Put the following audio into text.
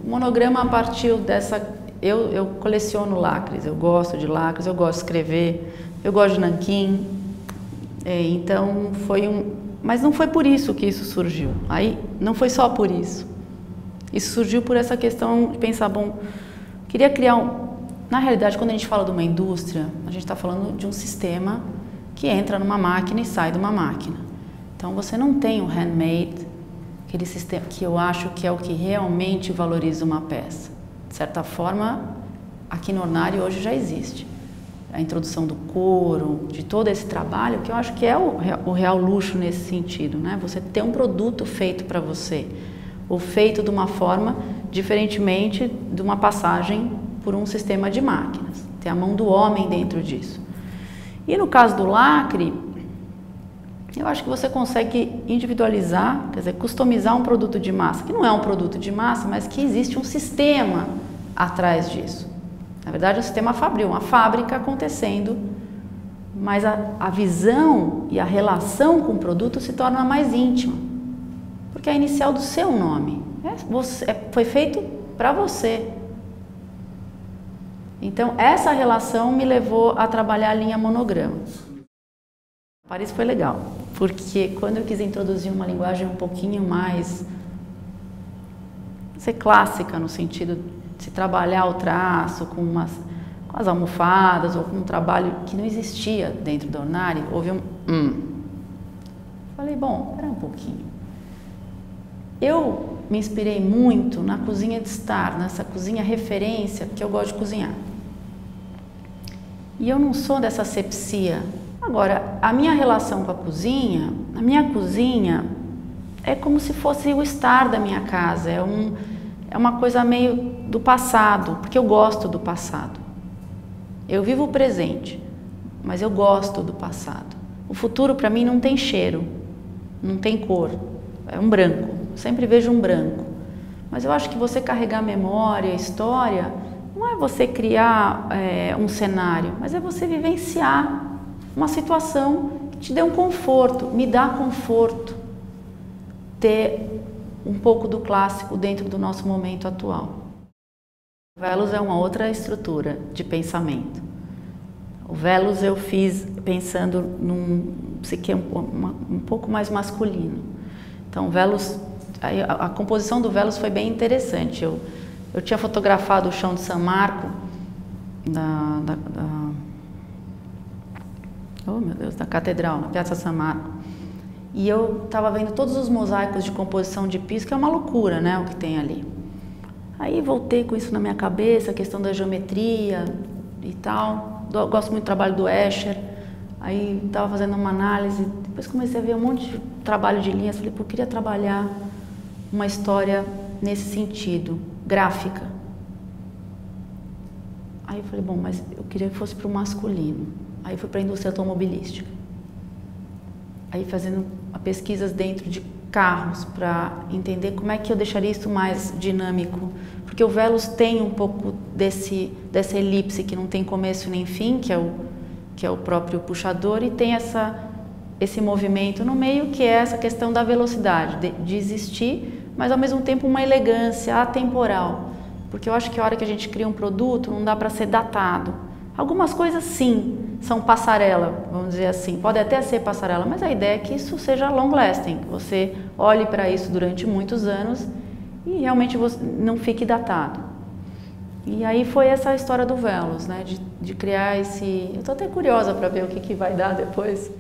O monograma partiu dessa... Eu coleciono lacres, eu gosto de lacres, eu gosto de escrever, eu gosto de nanquim. Então foi Mas não foi por isso que isso surgiu. Aí não foi só por isso. Isso surgiu por essa questão de pensar, bom, queria criar Na realidade, quando a gente fala de uma indústria, a gente está falando de um sistema que entra numa máquina e sai de uma máquina. Então você não tem o handmade, aquele sistema que eu acho que é o que realmente valoriza uma peça. De certa forma, aqui no Ornari hoje já existe a introdução do couro, de todo esse trabalho, que eu acho que é o real luxo nesse sentido, né? Você ter um produto feito para você, ou feito de uma forma diferentemente de uma passagem por um sistema de máquinas. Tem a mão do homem dentro disso. E no caso do lacre, eu acho que você consegue individualizar, quer dizer, customizar um produto de massa, que não é um produto de massa, mas que existe um sistema atrás disso. Na verdade, é um sistema fabril, uma fábrica acontecendo, mas a visão e a relação com o produto se torna mais íntima, porque é a inicial do seu nome. Foi feito para você. Então, essa relação me levou a trabalhar a linha monograma. Paris foi legal, porque quando eu quis introduzir uma linguagem um pouquinho mais clássica, no sentido de se trabalhar o traço com as almofadas ou com um trabalho que não existia dentro do Ornari, houve Falei, bom, espera um pouquinho. Eu me inspirei muito na cozinha de estar, nessa cozinha referência, porque eu gosto de cozinhar. E eu não sou dessa asepsia. Agora, a minha relação com a minha cozinha é como se fosse o estar da minha casa, é uma coisa meio do passado, porque eu gosto do passado. Eu vivo o presente, mas eu gosto do passado. O futuro para mim não tem cheiro, não tem cor, é um branco, sempre vejo um branco. Mas eu acho que você carregar memória, história, não é você criar um cenário, mas é você vivenciar uma situação que te dê um conforto, me dá conforto ter um pouco do clássico dentro do nosso momento atual. O Velos é uma outra estrutura de pensamento. O Velos eu fiz pensando num psique um pouco mais masculino. Então, o Velos, a composição do Velos foi bem interessante. Eu tinha fotografado o chão de São Marco, oh meu Deus, da Catedral, na Piazza San Marco. E eu estava vendo todos os mosaicos de composição de piso, que é uma loucura, né, o que tem ali. Aí voltei com isso na minha cabeça, a questão da geometria e tal. Eu gosto muito do trabalho do Escher. Aí estava fazendo uma análise, depois comecei a ver um monte de trabalho de linhas. Falei, pô, eu queria trabalhar uma história nesse sentido, gráfica. Aí eu falei, bom, mas eu queria que fosse para o masculino. Aí fui para a indústria automobilística. Aí fazendo pesquisas dentro de carros para entender como é que eu deixaria isso mais dinâmico. Porque o Velos tem um pouco dessa elipse que não tem começo nem fim, que é o próprio puxador, e tem esse movimento no meio, que é essa questão da velocidade, de existir, mas ao mesmo tempo uma elegância atemporal. Porque eu acho que a hora que a gente cria um produto não dá para ser datado. Algumas coisas sim, são passarela, vamos dizer assim, pode até ser passarela, mas a ideia é que isso seja long lasting, que você olhe para isso durante muitos anos e realmente você não fique datado. E aí foi essa história do Velos, né, de criar esse... Eu estou até curiosa para ver o que vai dar depois.